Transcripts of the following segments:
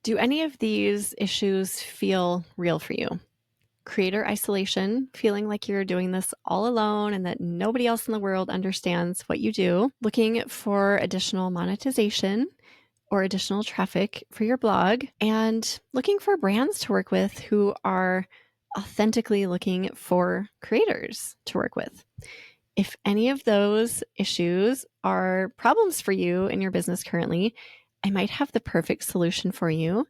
Do any of these issues feel real for you? Creator isolation, feeling like you're doing this all alone and that nobody else in the world understands what you do, looking for additional monetization or additional traffic for your blog, and looking for brands to work with who are authentically looking for creators to work with. If any of those issues are problems for you in your business currently, I might have the perfect solution for you.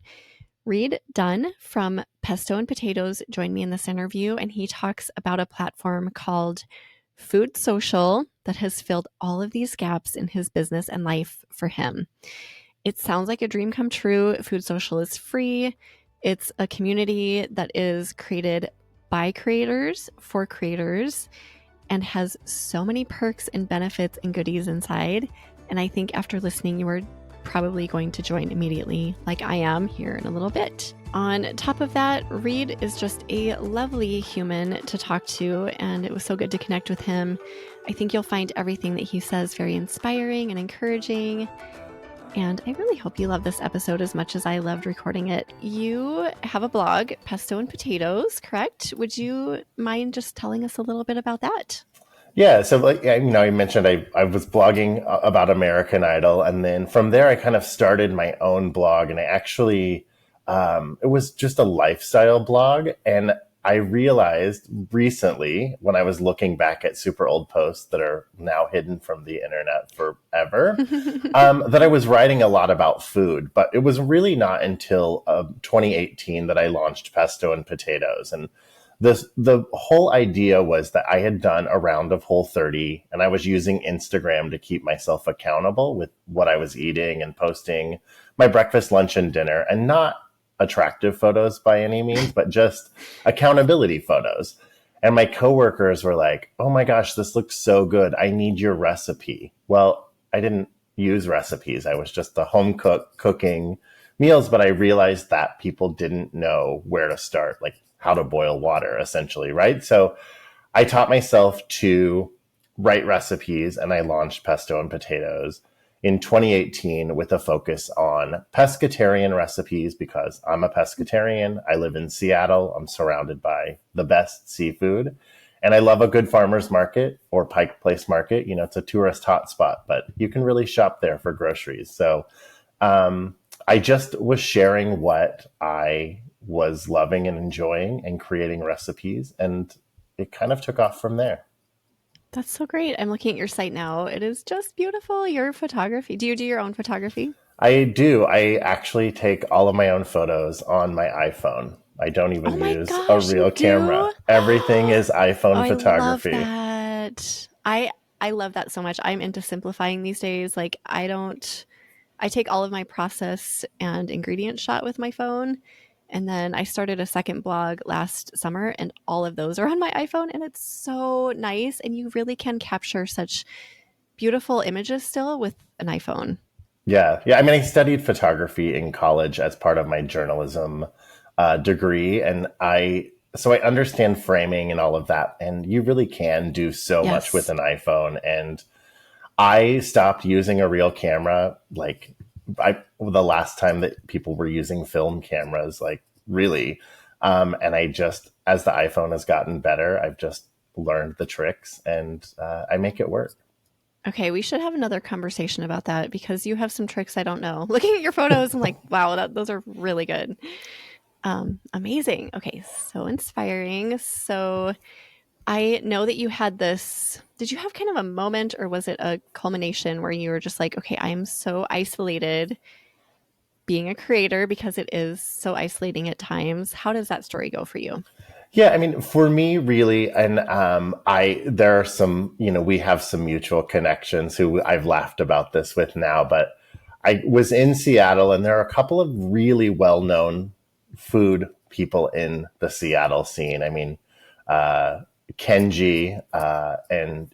Reed Dunn from Pesto and Potatoes joined me in this interview, and he talks about a platform called Food Social that has filled all of these gaps in his business and life for him. It sounds like a dream come true. Food Social is free. It's a community that is created by creators for creators and has so many perks and benefits and goodies inside. And I think after listening, you are probably going to join immediately, like I am here in a little bit. On top of that, Reed is just a lovely human to talk to, and it was so good to connect with him. I think you'll find everything that he says very inspiring and encouraging. And I really hope you love this episode as much as I loved recording it. You have a blog, Pesto and Potatoes, correct? Would you mind just telling us a little bit about that? Yeah, so I mentioned I was blogging about American Idol, and then from there I kind of started my own blog, and I actually it was just a lifestyle blog, and I realized recently when I was looking back at super old posts that are now hidden from the internet forever, that I was writing a lot about food, but it was really not until 2018 that I launched Pesto and Potatoes, and the whole idea was that I had done a round of Whole30 and I was using Instagram to keep myself accountable with what I was eating and posting my breakfast, lunch, and dinner, and not attractive photos by any means, but just accountability photos. And my coworkers were like, "Oh my gosh, this looks so good. I need your recipe." Well, I didn't use recipes. I was just the home cooking meals, but I realized that people didn't know where to start, like how to boil water, essentially, right? So I taught myself to write recipes, and I launched Pesto and Potatoes in 2018 with a focus on pescatarian recipes because I'm a pescatarian. I live in Seattle. I'm surrounded by the best seafood. And I love a good farmer's market or Pike Place Market. You know, it's a tourist hotspot, but you can really shop there for groceries. So I just was sharing what I was loving and enjoying and creating recipes, and it kind of took off from there. That's so great. I'm looking at your site now. It is just beautiful. Your photography. Do you do your own photography? I do. I actually take all of my own photos on my iPhone. I don't even use a real camera. Everything is iPhone photography. I love that. I love that so much. I'm into simplifying these days. Like I take all of my process and ingredient shot with my phone. And then I started a second blog last summer, and all of those are on my iPhone, and it's so nice. And you really can capture such beautiful images still with an iPhone. Yeah. I mean, I studied photography in college as part of my journalism degree, and so I understand framing and all of that. And you really can do so much with an iPhone. And I stopped using a real camera like the last time that people were using film cameras, like really. And I just, as the iPhone has gotten better, I've just learned the tricks, and I make it work. Okay, we should have another conversation about that because you have some tricks I don't know. Looking at your photos, I'm like, wow, those are really good. Amazing. Okay, so inspiring. So I know that you had this, did you have kind of a moment, or was it a culmination where you were just like, okay, I am so isolated being a creator because it is so isolating at times. How does that story go for you? Yeah, I mean, for me, really, and there are some, we have some mutual connections who I've laughed about this with now, but I was in Seattle, and there are a couple of really well-known food people in the Seattle scene. I mean, Kenji, and,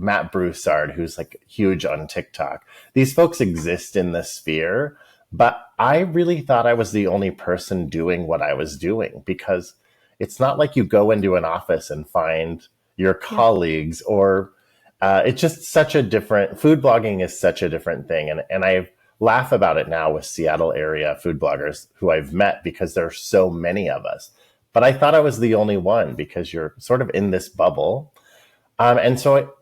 Matt Broussard, who's like huge on TikTok. These folks exist in this sphere, but I really thought I was the only person doing what I was doing, because it's not like you go into an office and find your colleagues, or it's just such a different, food blogging is such a different thing. And I've laugh about it now with Seattle area food bloggers who I've met because there are so many of us. But I thought I was the only one because you're sort of in this bubble. And so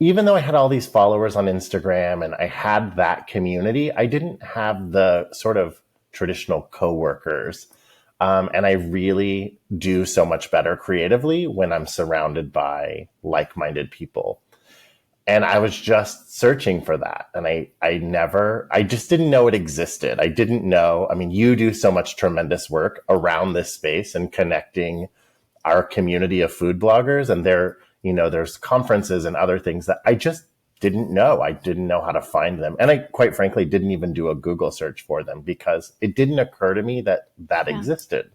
even though I had all these followers on Instagram and I had that community, I didn't have the sort of traditional coworkers. And I really do so much better creatively when I'm surrounded by like-minded people. And I was just searching for that. And I just didn't know it existed. I didn't know. I mean, you do so much tremendous work around this space and connecting our community of food bloggers. And there's conferences and other things that I just didn't know. I didn't know how to find them. And I, quite frankly, didn't even do a Google search for them because it didn't occur to me that Yeah. existed.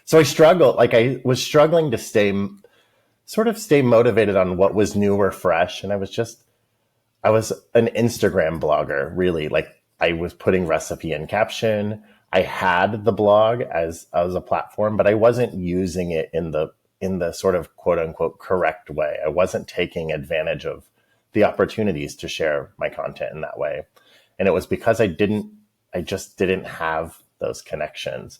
So I was struggling to stay motivated on what was new or fresh. And I was an Instagram blogger, really. Like I was putting recipe in caption. I had the blog as a platform, but I wasn't using it in the sort of quote unquote correct way. I wasn't taking advantage of the opportunities to share my content in that way. And it was because I just didn't have those connections.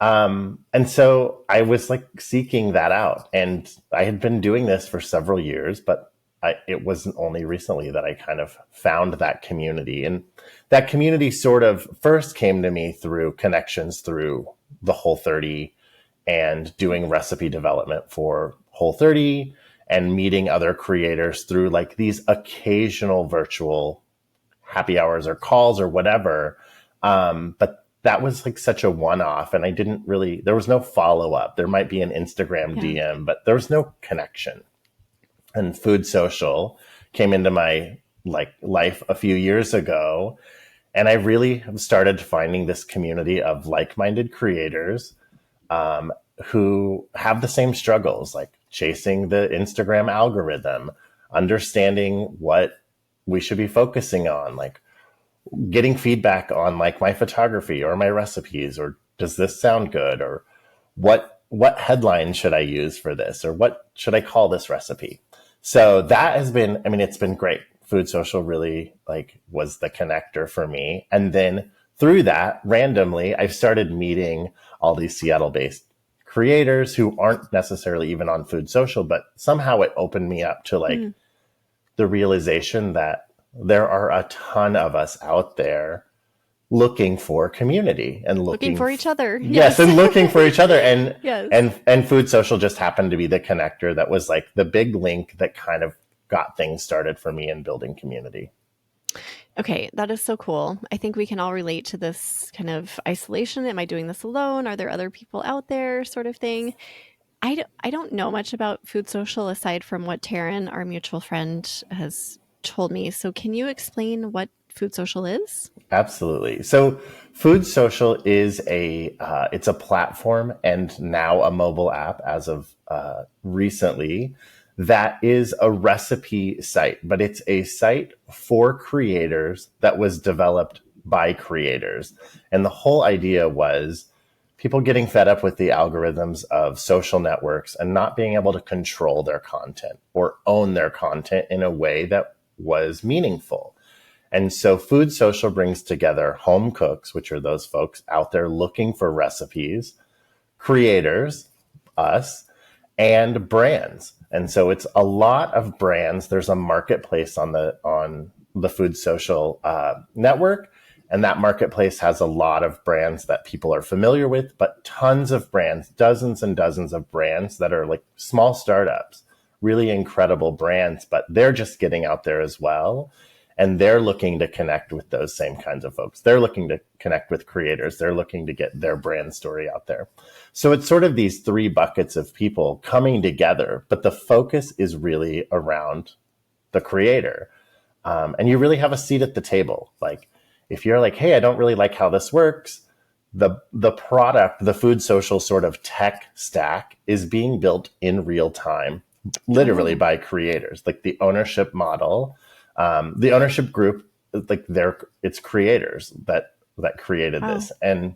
And so I was like seeking that out, and I had been doing this for several years, but it wasn't only recently that I kind of found that community. And that community sort of first came to me through connections through the Whole30 and doing recipe development for Whole30 and meeting other creators through like these occasional virtual happy hours or calls or whatever. But that was like such a one-off, and there was no follow-up. There might be an Instagram DM, but there was no connection. And Food Social came into my life a few years ago, and I really started finding this community of like-minded creators who have the same struggles, like chasing the Instagram algorithm, understanding what we should be focusing on, like getting feedback on like my photography or my recipes, or does this sound good, or what headline should I use for this, or what should I call this recipe? So that has been, I mean, it's been great. Food Social really like was the connector for me. And then through that, randomly, I've started meeting all these Seattle-based creators who aren't necessarily even on Food Social, but somehow it opened me up to like the realization that there are a ton of us out there looking for community and Looking for each other. Yes, and looking for each other. And Yes. and Food Social just happened to be the connector that was like the big link that kind of got things started for me in building community. Okay, that is so cool. I think we can all relate to this kind of isolation. Am I doing this alone? Are there other people out there, sort of thing? I don't know much about Food Social aside from what Taryn, our mutual friend, has told me. So can you explain what Food Social is? Absolutely. So Food Social is it's a platform and now a mobile app as of recently that is a recipe site, but it's a site for creators that was developed by creators. And the whole idea was people getting fed up with the algorithms of social networks and not being able to control their content or own their content in a way that was meaningful. And so Food Social brings together home cooks, which are those folks out there looking for recipes, creators, us, and brands. And so it's a lot of brands. There's a marketplace on the Food Social network. And that marketplace has a lot of brands that people are familiar with, but tons of brands, dozens and dozens of brands that are like small startups, really incredible brands, but they're just getting out there as well. And they're looking to connect with those same kinds of folks. They're looking to connect with creators. They're looking to get their brand story out there. So it's sort of these three buckets of people coming together, but the focus is really around the creator. And you really have a seat at the table. Like if you're like, hey, I don't really like how this works, the product, the Food Social sort of tech stack is being built in real time, literally by creators. Like the ownership model, the ownership group, like it's creators that created this. And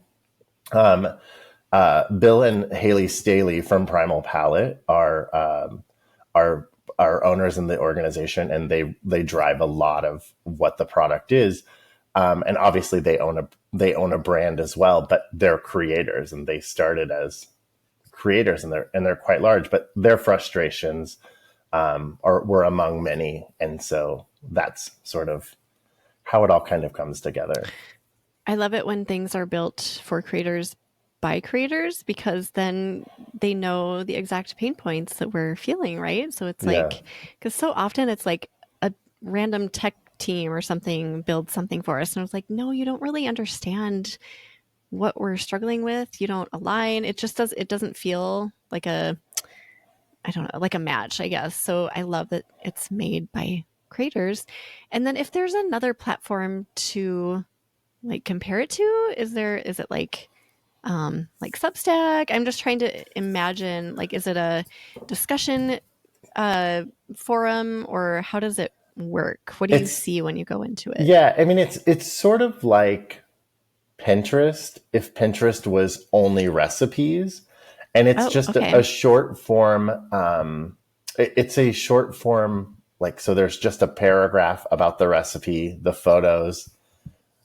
Bill and Haley Staley from Primal Palette are owners in the organization, and they drive a lot of what the product is. And obviously they own a brand as well, but they're creators and they started as creators, and they're quite large, but their frustrations were among many. And so that's sort of how it all kind of comes together. I love it when things are built for creators by creators because then they know the exact pain points that we're feeling, right? So it's Yeah. like, because so often it's like a random tech team or something builds something for us. And I was like, no, you don't really understand what we're struggling with. You don't align. It doesn't feel like I don't know, like a match, I guess. So I love that it's made by creators. And then if there's another platform to like compare it to, is it like Substack? I'm just trying to imagine, like, is it a discussion uh forum, or how does it work? What do you It's see when you go into it? Yeah, I mean it's sort of like Pinterest if Pinterest was only recipes, and it's Oh, just a okay. short form. It's a short form, like, so there's just a paragraph about the recipe, the photos,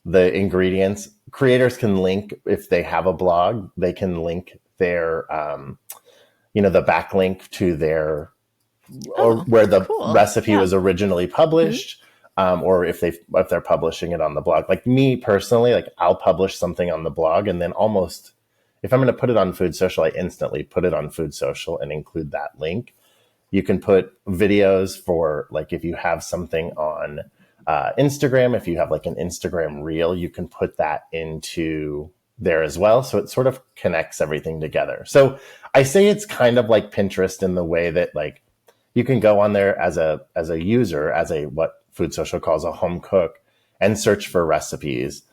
the ingredients. Creators can link, if they have a blog, they can link their the backlink to their, or Oh, where the cool. recipe Yeah. was originally Hmm. published, or if they're publishing it on the blog. Like me personally, like I'll publish something on the blog, and then almost, if I'm going to put it on Food Social, I instantly put it on Food Social and include that link. You can put videos for, like, if you have something on Instagram, if you have like an Instagram reel, you can put that into there as well. So it sort of connects everything together. So I say it's kind of like Pinterest in the way that, like, you can go on there as a user, as a, what Food Social calls a home cook, and search for recipes.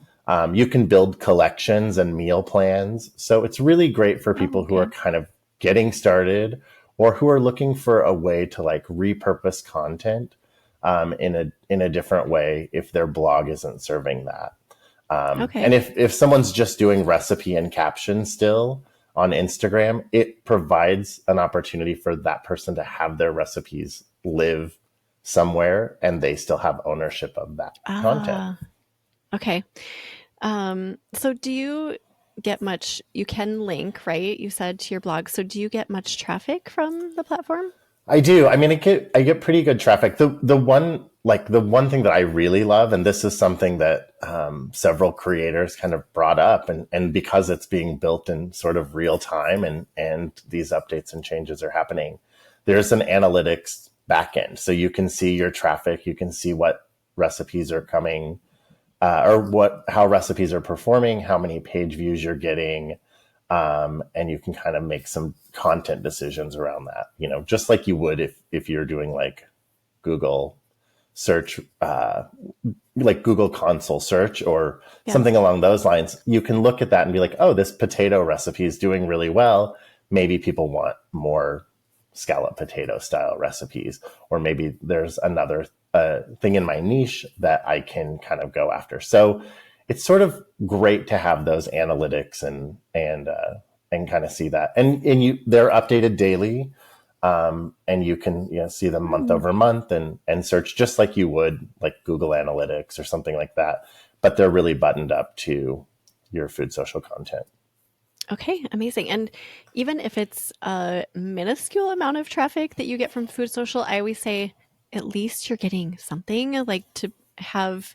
You can build collections and meal plans. So it's really great for Oh, people who are okay. kind of getting started, or who are looking for a way to like repurpose content in a different way if their blog isn't serving that. And Okay. if someone's just doing recipe and caption still on Instagram, it provides an opportunity for that person to have their recipes live somewhere, and they still have ownership of that content. Ah, okay. So do you get much, you can link, right? You said to your blog. So do you get much traffic from the platform? I do. I mean, I get pretty good traffic. The one thing that I really love, and this is something that several creators kind of brought up, and because it's being built in sort of real time, and these updates and changes are happening, there's an analytics backend, so you can see your traffic, you can see what recipes are coming, or how recipes are performing, how many page views you're getting, and you can kind of make some content decisions around that. Just like you would if you're doing like Google search, like Google console search or Yeah. something along those lines. You can look at that and be like, oh, this potato recipe is doing really well. Maybe people want more scallop potato style recipes, or maybe there's another thing in my niche that I can kind of go after. So it's sort of great to have those analytics and kind of see that, and they're updated daily, and you can see them month Hmm. over month, and search just like you would like Google Analytics or something like that. But they're really buttoned up to your Food Social content. Okay, amazing. And even if it's a minuscule amount of traffic that you get from Food Social, I always say at least you're getting something. Like, to have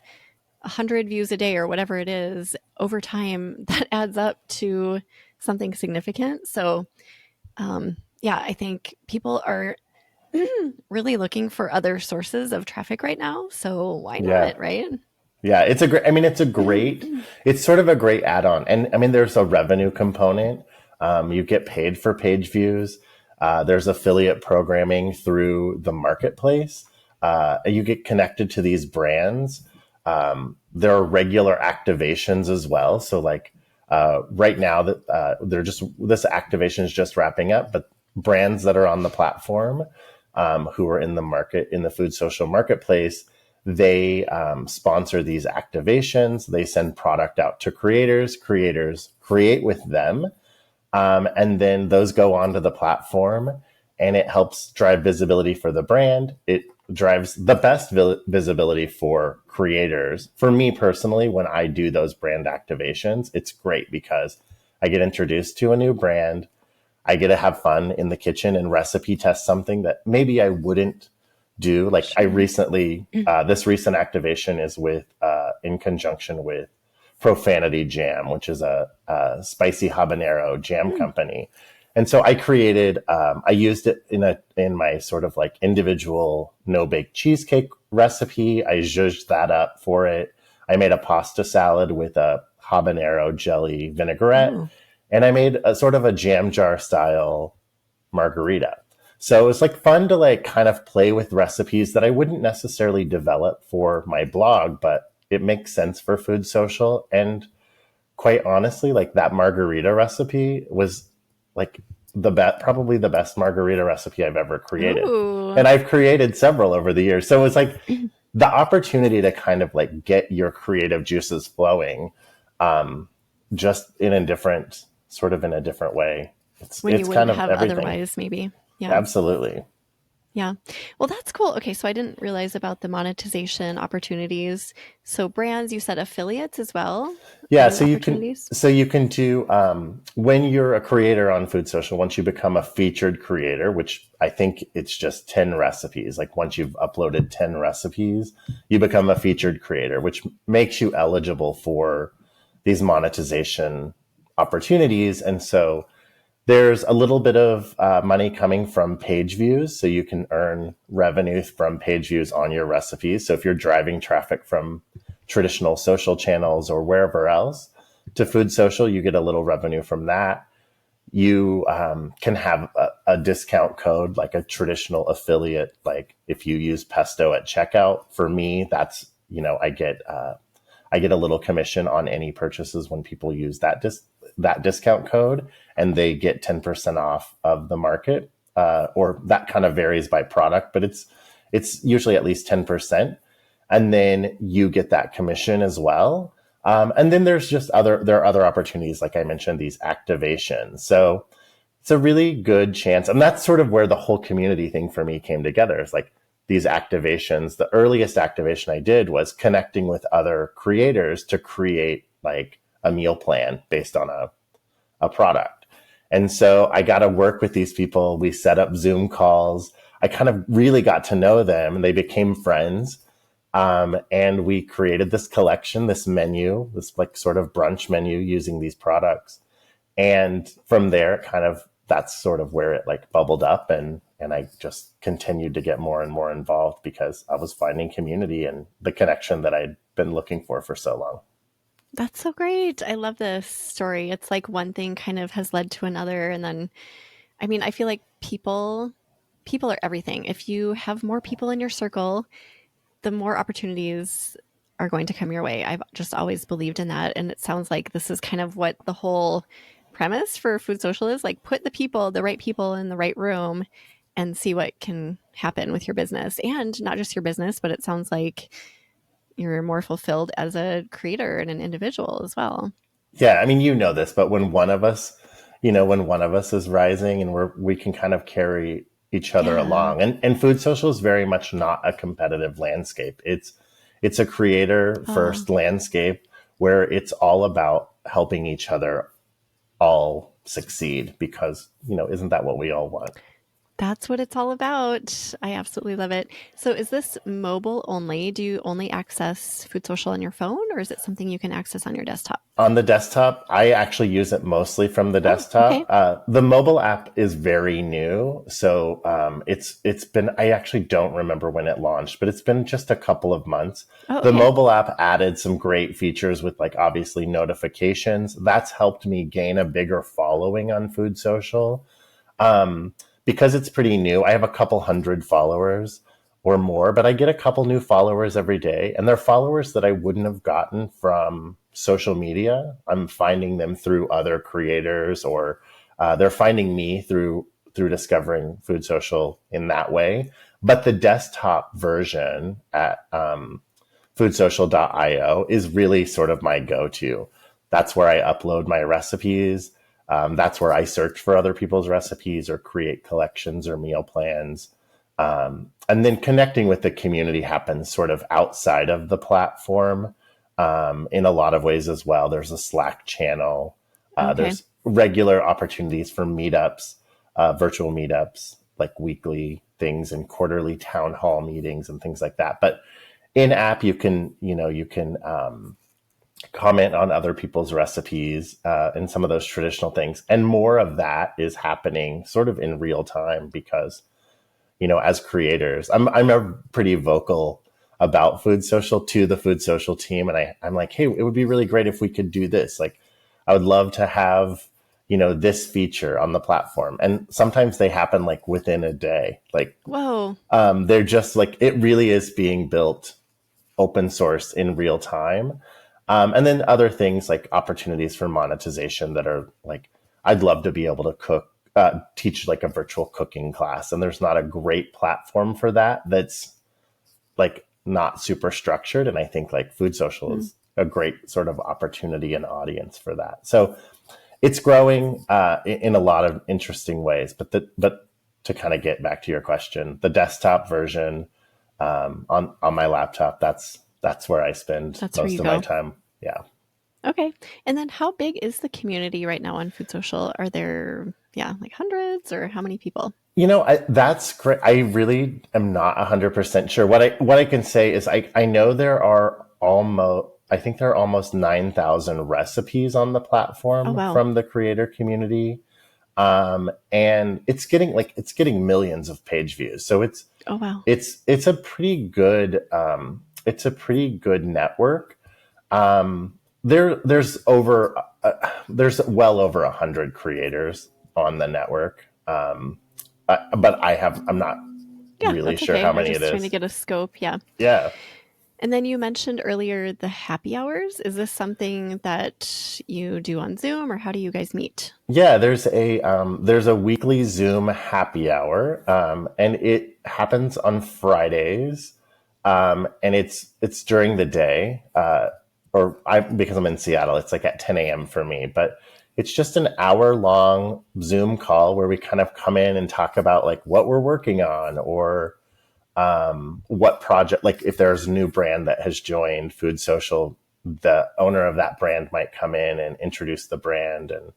100 views a day or whatever it is over time, that adds up to something significant. So, yeah, I think people are really looking for other sources of traffic right now. So why Yeah. not, right? Yeah, it's a great. I mean, it's sort of a great add-on, and I mean, there's a revenue component. You get paid for page views. There's affiliate programming through the marketplace. You get connected to these brands. There are regular activations as well. So, like, right now, that they're just this activation is just wrapping up, but brands that are on the platform, who are in the market, in the Food Social marketplace, they sponsor these activations. They send product out to creators. Creators create with them, and then those go onto the platform, and it helps drive visibility for the brand. It drives the best visibility for creators. For me personally, when I do those brand activations, it's great because I get introduced to a new brand. I get to have fun in the kitchen and recipe test something that maybe I wouldn't do. Like I Sure. recently, this recent activation is with, in conjunction with Profanity Jam, which is a spicy habanero jam Mm. company. And so I created, I used it in my sort of like individual no bake cheesecake recipe. I zhuzhed that up for it. I made a pasta salad with a habanero jelly vinaigrette, Oh. and I made a sort of a jam jar style margarita. So it was like fun to like kind of play with recipes that I wouldn't necessarily develop for my blog, but it makes sense for Food Social. And quite honestly, like that margarita recipe was like probably the best margarita recipe I've ever created. Oh. And I've created several over the years. So it was like the opportunity to kind of like get your creative juices flowing, um, just in a different sort of in a different way. When you It's wouldn't kind of have everything. otherwise, maybe. Yeah. Absolutely. Yeah. Well, that's cool. Okay, so I didn't realize about the monetization opportunities. So brands, you said affiliates as well? Yeah, Other opportunities? so you can do, when you're a creator on Food Social, once you become a featured creator, which I think it's just 10 recipes. Like once you've uploaded 10 recipes, you become a featured creator, which makes you eligible for these monetization opportunities. And so there's a little bit of money coming from page views. So you can earn revenue from page views on your recipes. So if you're driving traffic from traditional social channels or wherever else to Food Social, you get a little revenue from that. You can have a discount code, like a traditional affiliate. Like if you use Pesto at checkout, for me, that's, I get a little commission on any purchases when people use that discount code, and they get 10% off of the market. Or that kind of varies by product, but it's usually at least 10%. And then you get that commission as well. And then there are other opportunities, like I mentioned, these activations. So it's a really good chance. And that's sort of where the whole community thing for me came together. It's like these activations. The earliest activation I did was connecting with other creators to create like a meal plan based on a product. And so I got to work with these people. We set up Zoom calls. I kind of really got to know them and they became friends. And we created this collection, this menu, this like sort of brunch menu using these products. And from there, kind of that's sort of where it like bubbled up, and I just continued to get more and more involved because I was finding community and the connection that I'd been looking for so long. That's so great. I love this story. It's like one thing kind of has led to another. And then, I mean, I feel like people are everything. If you have more people in your circle, the more opportunities are going to come your way. I've just always believed in that. And it sounds like this is kind of what the whole premise for Food Social is, like put the right people in the right room and see what can happen with your business. And not just your business, but it sounds like you're more fulfilled as a creator and an individual as well. Yeah, I mean, you know this, but when one of us is rising and we can kind of carry each other Yeah. along. And Food Social is very much not a competitive landscape. It's a creator Oh, first landscape where it's all about helping each other all succeed because, isn't that what we all want? that's what it's all about. I absolutely love it. So, is this mobile only? Do you only access Food Social on your phone, or is it something you can access on your desktop? On the desktop, I actually use it mostly from the Oh, okay. desktop. The mobile app is very new, so it's been. I actually don't remember when it launched, but it's been just a couple of months. Oh, The okay. mobile app added some great features with like obviously notifications. That's helped me gain a bigger following on Food Social. Um, because it's pretty new, I have a couple hundred followers or more, but I get a couple new followers every day. And they're followers that I wouldn't have gotten from social media. I'm finding them through other creators, or they're finding me through discovering Food Social in that way. But the desktop version at foodsocial.io is really sort of my go-to. That's where I upload my recipes. That's where I search for other people's recipes or create collections or meal plans. And then connecting with the community happens sort of outside of the platform in a lot of ways as well. There's a Slack channel. Okay. There's regular opportunities for meetups, virtual meetups, like weekly things and quarterly town hall meetings and things like that. But in app, you can comment on other people's recipes and some of those traditional things. And more of that is happening sort of in real time because as creators, I'm a pretty vocal about Food Social to the Food Social team. And I'm like, hey, it would be really great if we could do this. Like, I would love to have, this feature on the platform. And sometimes they happen like within a day. Like, Whoa. they're just like, it really is being built open source in real time. And then other things like opportunities for monetization that are like, I'd love to be able to teach like a virtual cooking class. And there's not a great platform for that that's like not super structured. And I think like Food Social Mm. is a great sort of opportunity and audience for that. So it's growing in a lot of interesting ways. But to kind of get back to your question, the desktop version on my laptop, that's where I spend That's where most you of my go. time. Yeah. Okay. And then how big is the community right now on Food Social? Are there, yeah, like hundreds or how many people? That's great. I really am not 100% sure. What I can say is I know I think there are almost 9,000 recipes on the Oh, platform wow. from the creator community. And it's getting millions of page views. So Oh, wow. it's a pretty good network. There's well over 100 creators on the network. But I'm not Yeah, really that's sure okay. how I'm many it just trying to is. get a scope. Yeah. Yeah. And then you mentioned earlier the happy hours. Is this something that you do on Zoom or how do you guys meet? Yeah, there's a weekly Zoom happy hour, and it happens on Fridays, and it's during the day, or I because I'm in Seattle, it's like at 10 a.m. for me, but it's just an hour long Zoom call where we kind of come in and talk about like what we're working on or what project, like if there's a new brand that has joined Food Social, the owner of that brand might come in and introduce the brand and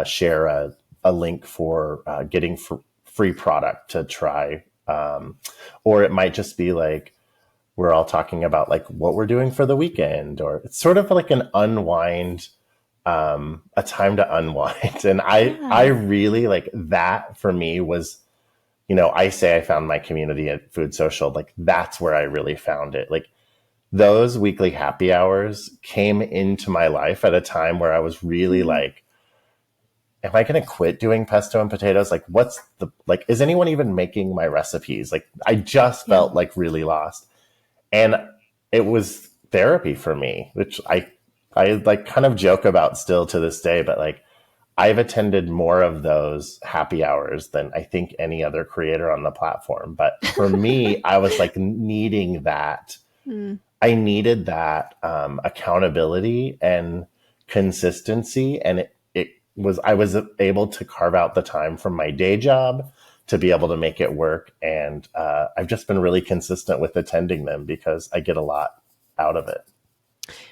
share a link for getting free product to try. Or it might just be like we're all talking about like what we're doing for the weekend, or it's sort of like an unwind, a time to unwind. And I Yeah. really like that for me was, I say I found my community at Food Social. Like that's where I really found it. Like those weekly happy hours came into my life at a time where I was really Mm, like, am I going to quit doing pesto and potatoes? Like, is anyone even making my recipes? Like, I just yeah. felt like really lost. And it was therapy for me, which I like kind of joke about still to this day, but like, I've attended more of those happy hours than I think any other creator on the platform. But for me, I was like needing that. Mm. I needed that accountability and consistency. And I was able to carve out the time from my day job to be able to make it work. And I've just been really consistent with attending them because I get a lot out of it.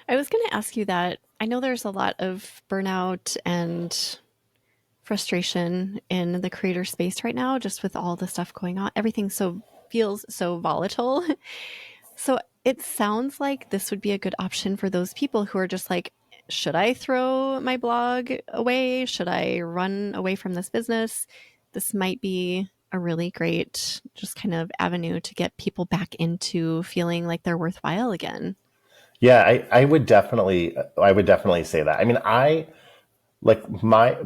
I was going to ask you that. I know there's a lot of burnout and frustration in the creator space right now, just with all the stuff going on. Everything so feels so volatile. So it sounds like this would be a good option for those people who are just like, should I throw my blog away? Should I run away from this business? This might be a really great just kind of avenue to get people back into feeling like they're worthwhile again. Yeah, I would definitely say that. I mean, I like my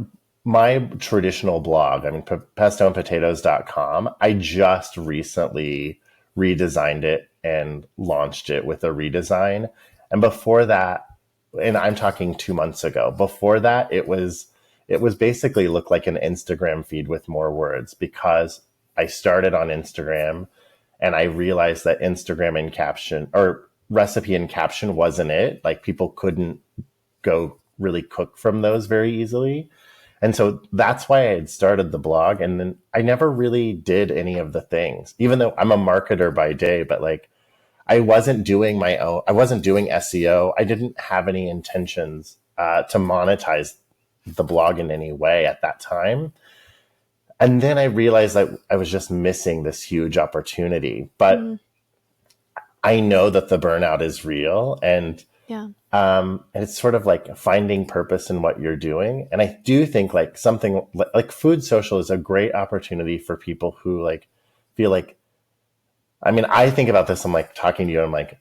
traditional blog, I mean, pestoandpotatoes.com, I just recently redesigned it and launched it with a redesign. And before that, and I'm talking 2 months ago, before that, it was basically looked like an Instagram feed with more words because I started on Instagram and I realized that Instagram and caption or recipe and caption wasn't it. Like people couldn't go really cook from those very easily. And so that's why I had started the blog. And then I never really did any of the things, even though I'm a marketer by day, but like I wasn't doing my own, I wasn't doing SEO. I didn't have any intentions to monetize the blog in any way at that time. And then I realized that I was just missing this huge opportunity. But Mm, I know that the burnout is real, yeah. and it's sort of like finding purpose in what you're doing. And I do think like something like food social is a great opportunity for people who like feel like, I mean, I think about this, I'm like talking to you, and I'm like,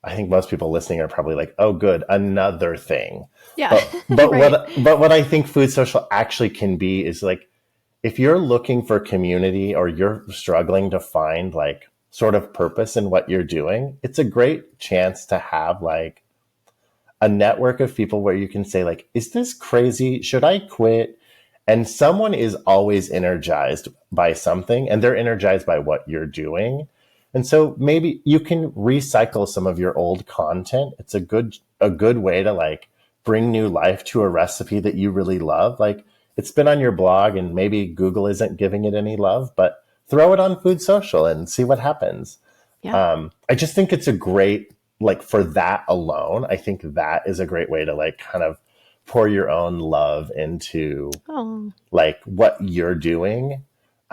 I think most people listening are probably like, oh, good, another thing. Yeah. But Right. what I think food social actually can be is like, if you're looking for community or you're struggling to find like sort of purpose in what you're doing, it's a great chance to have like a network of people where you can say like, is this crazy? Should I quit? And someone is always energized by something, and they're energized by what you're doing. And so maybe you can recycle some of your old content. It's a good way to like bring new life to a recipe that you really love. Like it's been on your blog and maybe Google isn't giving it any love, but throw it on Food Social and see what happens. Yeah. I just think it's a great, like for that alone, I think that is a great way to like kind of pour your own love into Oh, like what you're doing.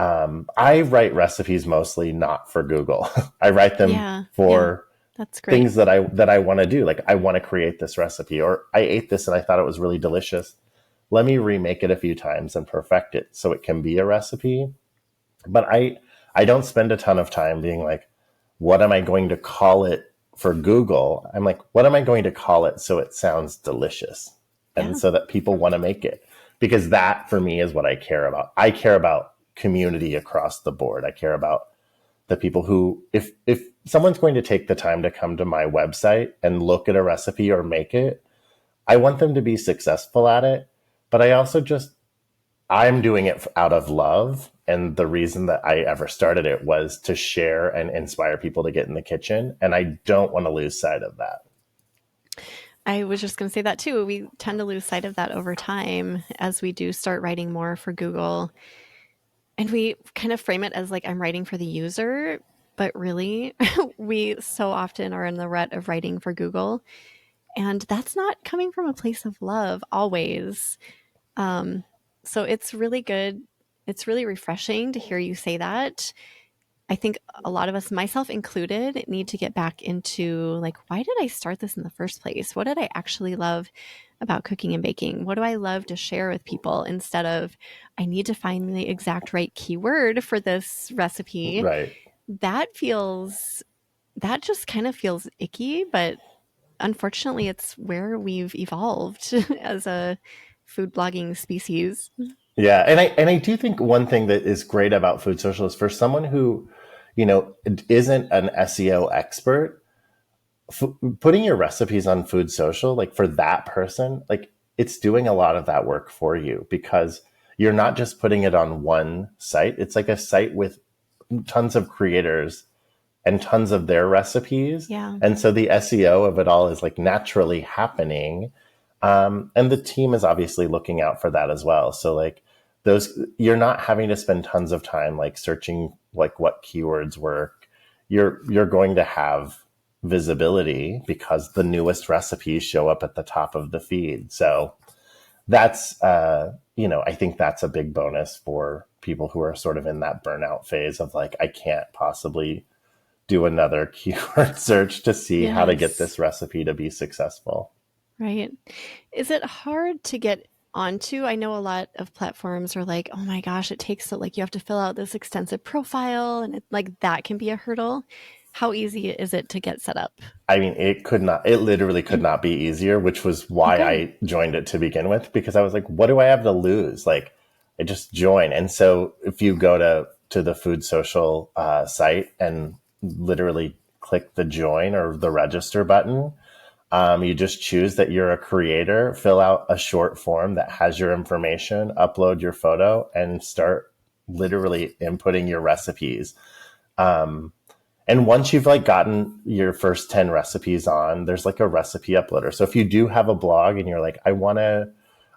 I write recipes mostly not for Google. I write them yeah. Yeah. for That's great. things that I want to do. Like I want to create this recipe, or I ate this and I thought it was really delicious. Let me remake it a few times and perfect it so it can be a recipe. But I don't spend a ton of time being like, what am I going to call it for Google? I'm like, what am I going to call it so it sounds delicious and Yeah. so that people want to make it? Because that for me is what I care about. I care about community across the board. I care about the people who, if someone's going to take the time to come to my website and look at a recipe or make it, I want them to be successful at it. But I also just, I'm doing it out of love. And the reason that I ever started it was to share and inspire people to get in the kitchen. And I don't want to lose sight of that. I was just going to say that too. We tend to lose sight of that over time as we do start writing more for Google. And we kind of frame it as like I'm writing for the user, but really, we so often are in the rut of writing for Google. And that's not coming from a place of love always. Um, so it's really good. It's really refreshing to hear you say that. I think a lot of us, myself included, need to get back into like, why did I start this in the first place? What did I actually love about cooking and baking? What do I love to share with people instead of, I need to find the exact right keyword for this recipe? Right. That feels, that just kind of feels icky, but unfortunately, it's where we've evolved as a food blogging species. Yeah. And I do think one thing that is great about Food Social is for someone who, isn't an SEO expert, putting your recipes on Food Social, like for that person, like it's doing a lot of that work for you because you're not just putting it on one site. It's like a site with tons of creators and tons of their recipes. Yeah. And so the SEO of it all is like naturally happening. And the team is obviously looking out for that as well. So like those, you're not having to spend tons of time like searching like what keywords work. You're going to have visibility because the newest recipes show up at the top of the feed. So that's, I think that's a big bonus for people who are sort of in that burnout phase of like, I can't possibly do another keyword search to see how to get Yes. this recipe to be successful. Right. Is it hard to get onto? I know a lot of platforms are like, oh my gosh, it takes so like you have to fill out this extensive profile and like that can be a hurdle. How easy is it to get set up? I mean, it literally could not be easier, which was Oh, why good. I joined it to begin with, because I was like, what do I have to lose? Like, I just join. And so if you go to the Food Social site and literally click the join or the register button, you just choose that you're a creator, fill out a short form that has your information, upload your photo, and start literally inputting your recipes. Um, and once you've like gotten your first 10 recipes on, there's like a recipe uploader. So if you do have a blog and you're like,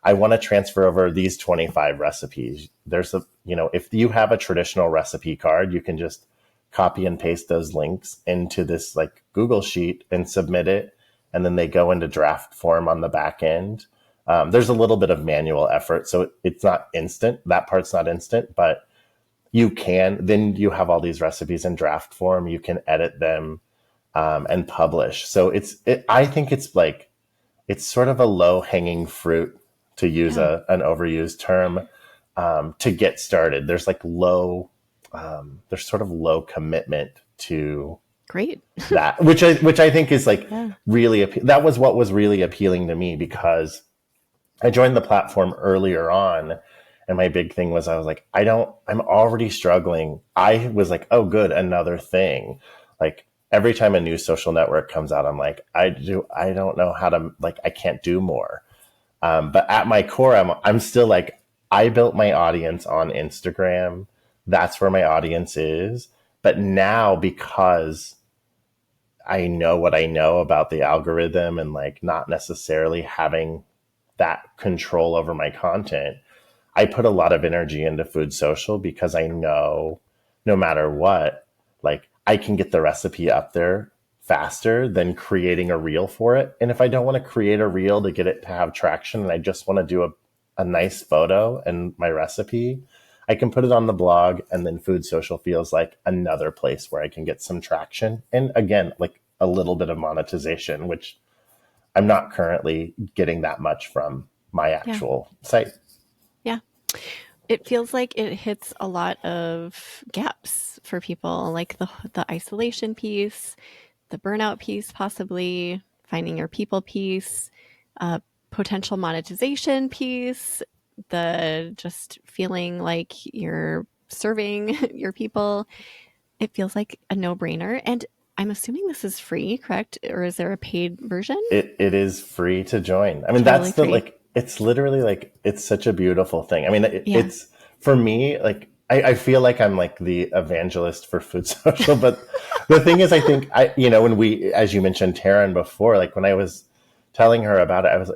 I want to transfer over these 25 recipes. There's a, if you have a traditional recipe card, you can just copy and paste those links into this like Google sheet and submit it. And then they go into draft form on the back end. There's a little bit of manual effort, so it's not instant. That part's not instant, but then you have all these recipes in draft form. You can edit them and publish. So I think it's sort of a low hanging fruit, to use Yeah. an overused term, to get started. There's there's sort of low commitment to Great. that, which I think is like Yeah. really, that was what was really appealing to me, because I joined the platform earlier on. And my big thing was, I was like, I'm already struggling. I was like, oh, good, another thing. Like every time a new social network comes out, I'm like, I don't know how to, like, I can't do more. But at my core, I'm still like, I built my audience on Instagram. That's where my audience is. But now, because I know what I know about the algorithm and like not necessarily having that control over my content, I put a lot of energy into food social, because I know no matter what, like I can get the recipe up there faster than creating a reel for it. And if I don't want to create a reel to get it to have traction, and I just want to do a nice photo and my recipe, I can put it on the blog, and then food social feels like another place where I can get some traction. And again, like a little bit of monetization, which I'm not currently getting that much from my Yeah. actual site. Yeah. It feels like it hits a lot of gaps for people, like the isolation piece, the burnout piece, possibly finding your people piece, potential monetization piece, the just feeling like you're serving your people. It feels like a no-brainer. And I'm assuming this is free, correct? Or is there a paid version? It is free to join. I mean, Totally that's the, free. like, it's literally like, it's such a beautiful thing. I mean, Yeah. it's for me, like, I feel like I'm like the evangelist for food social, but the thing is, I think when as you mentioned Taryn before, like when I was telling her about it,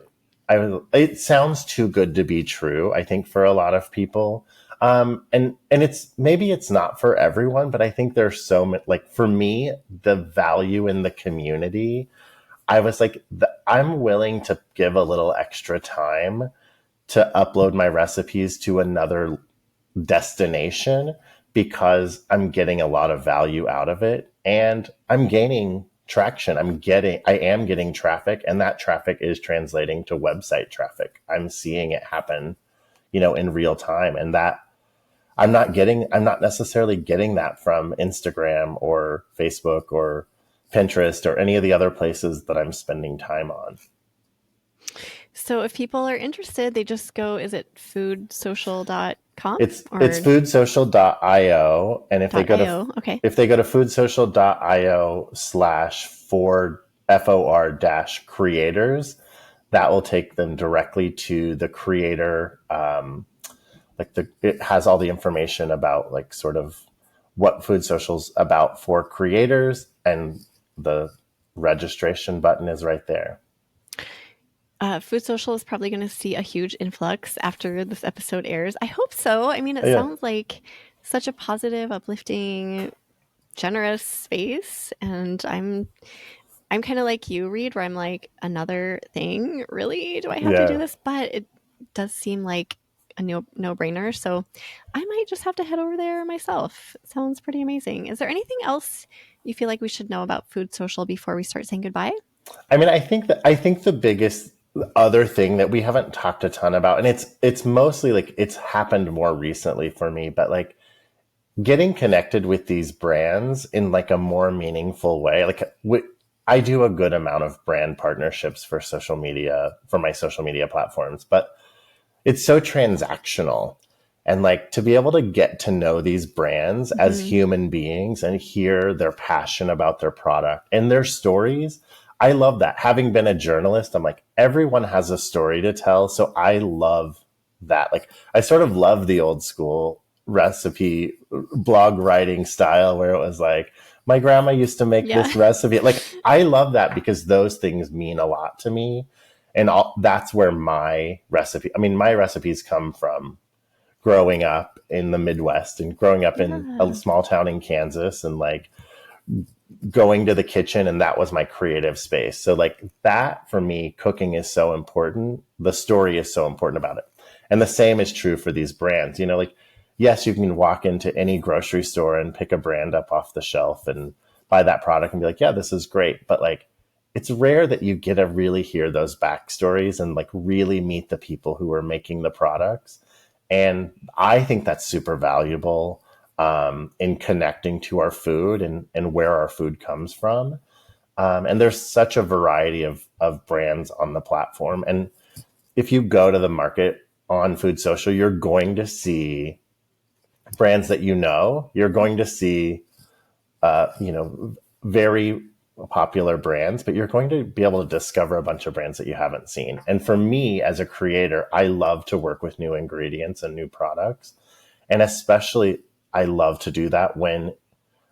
it sounds too good to be true, I think, for a lot of people. And maybe it's not for everyone, but I think there's so much, like for me, the value in the community. I was like, I'm willing to give a little extra time to upload my recipes to another destination, because I'm getting a lot of value out of it, and I'm gaining traction. I am getting traffic, and that traffic is translating to website traffic. I'm seeing it happen, in real time. And that I'm not necessarily getting that from Instagram or Facebook or Pinterest or any of the other places that I'm spending time on. So if people are interested, they just go, is it foodsocial.com It's or foodsocial.io. And .io? Okay. if they go to foodsocial.io/for FOR creators, that will take them directly to the creator. It has all the information about like sort of what Food Social's about for creators, and the registration button is right there. Food Social is probably going to see a huge influx after this episode airs. I hope so. I mean, it Yeah. sounds like such a positive, uplifting, generous space, and I'm kind of like you, Reed, where I'm like, another thing, really? Do I have to do Yeah. this? But it does seem like a no-brainer, so I might just have to head over there myself. It sounds pretty amazing. Is there anything else you feel like we should know about Food Social before we start saying goodbye? I mean, I think the biggest other thing that we haven't talked a ton about, and it's mostly like it's happened more recently for me, but like getting connected with these brands in like a more meaningful way. Like I do a good amount of brand partnerships for my social media platforms, but it's so transactional. And like to be able to get to know these brands as Mm-hmm. human beings and hear their passion about their product and their stories. I love that. Having been a journalist, I'm like, everyone has a story to tell. So I love that. Like I sort of love the old school recipe blog writing style where it was like, my grandma used to make Yeah. this recipe. Like I love that, because those things mean a lot to me. And that's where my recipes come from growing up in the Midwest and growing up in a Yeah. small town in Kansas, and like going to the kitchen, and that was my creative space. So like that for me, cooking is so important. The story is so important about it. And the same is true for these brands. Like, yes, you can walk into any grocery store and pick a brand up off the shelf and buy that product and be like, yeah, this is great. But like, it's rare that you get to really hear those backstories and like really meet the people who are making the products. And I think that's super valuable in connecting to our food and where our food comes from. And there's such a variety of brands on the platform. And if you go to the market on Food Social, you're going to see brands that you're going to see, very popular brands, but you're going to be able to discover a bunch of brands that you haven't seen. And for me as a creator, I love to work with new ingredients and new products. And especially I love to do that when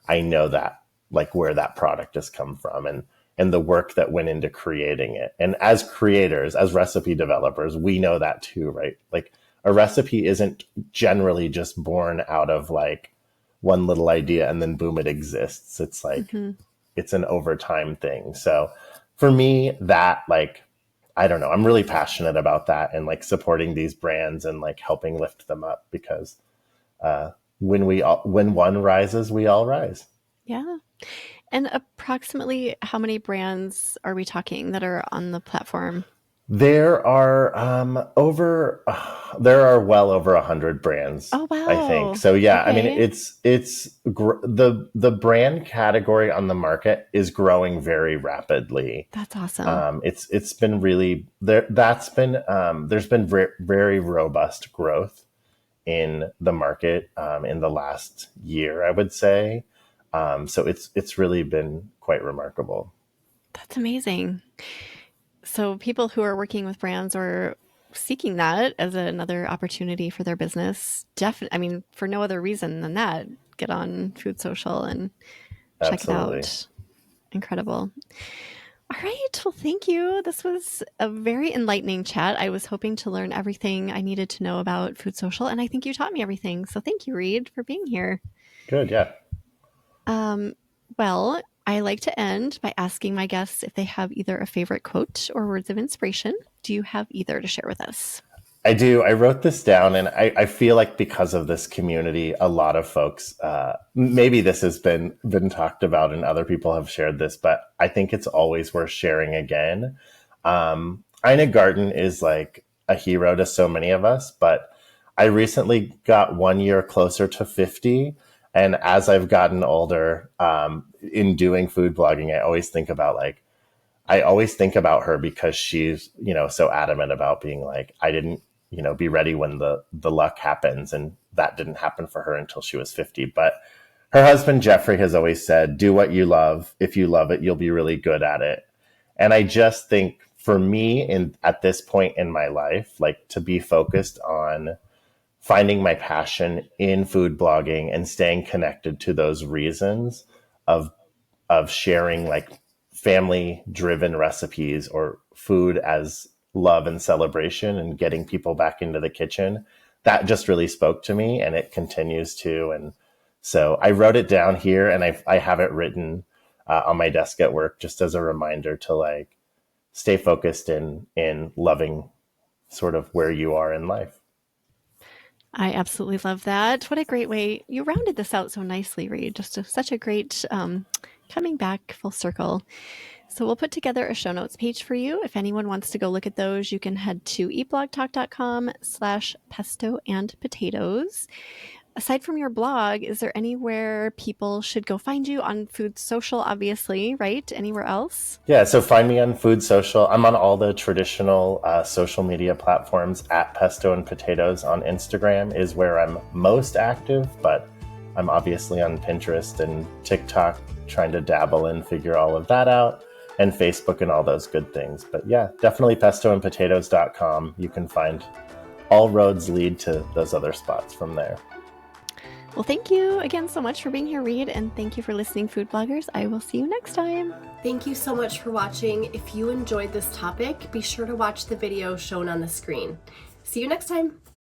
I know that, like, where that product has come from and the work that went into creating it. And as creators, as recipe developers, we know that too, right? Like a recipe isn't generally just born out of like one little idea and then boom, it exists. It's like, Hmm. it's an overtime thing. So for me, that like, I don't know, I'm really passionate about that and like supporting these brands and like helping lift them up because when one rises, we all rise. Yeah. And approximately how many brands are we talking that are on the platform? There are there are well over 100 brands, Oh, I think. wow. So yeah, I mean Okay. the brand category on the market is growing very rapidly. That's awesome. It's been really there. That's been there's been very robust growth in the market in the last year, I would say. So it's really been quite remarkable. That's amazing. So people who are working with brands or seeking that as another opportunity for their business, definitely, I mean, for no other reason than that, get on Food Social and check it Absolutely. out. Incredible. All right. Well, thank you. This was a very enlightening chat. I was hoping to learn everything I needed to know about Food Social, and I think you taught me everything. So thank you, Reed, for being here. Good. Yeah. Um, well, I like to end by asking my guests if they have either a favorite quote or words of inspiration. Do you have either to share with us? I do. I wrote this down, and I feel like because of this community, a lot of folks, maybe this has been talked about, and other people have shared this, but I think it's always worth sharing again. Ina Garten is like a hero to so many of us, but I recently got 1 year closer to 50. And as I've gotten older, in doing food blogging, I always think about her because she's, so adamant about being like, I didn't, be ready when the luck happens. And that didn't happen for her until she was 50. But her husband, Jeffrey, has always said, do what you love. If you love it, you'll be really good at it. And I just think for me at this point in my life, like to be focused on finding my passion in food blogging and staying connected to those reasons of sharing like family driven recipes or food as love and celebration and getting people back into the kitchen, that just really spoke to me, and it continues to. And so I wrote it down here, and I have it written on my desk at work just as a reminder to like stay focused in loving sort of where you are in life. I absolutely love that. What a great way. You rounded this out so nicely, Reed. Such a great coming back full circle. So we'll put together a show notes page for you. If anyone wants to go look at those, you can head to eatblogtalk.com/pesto and potatoes. Aside from your blog, is there anywhere people should go find you on Food Social, obviously, right? Anywhere else? Yeah, so find me on Food Social. I'm on all the traditional social media platforms. At Pesto and Potatoes on Instagram is where I'm most active, but I'm obviously on Pinterest and TikTok trying to dabble and figure all of that out, and Facebook and all those good things. But yeah, definitely pestoandpotatoes.com. You can find all roads lead to those other spots from there. Well, thank you again so much for being here, Reed, and thank you for listening, food bloggers. I will see you next time. Thank you so much for watching. If you enjoyed this topic, be sure to watch the video shown on the screen. See you next time.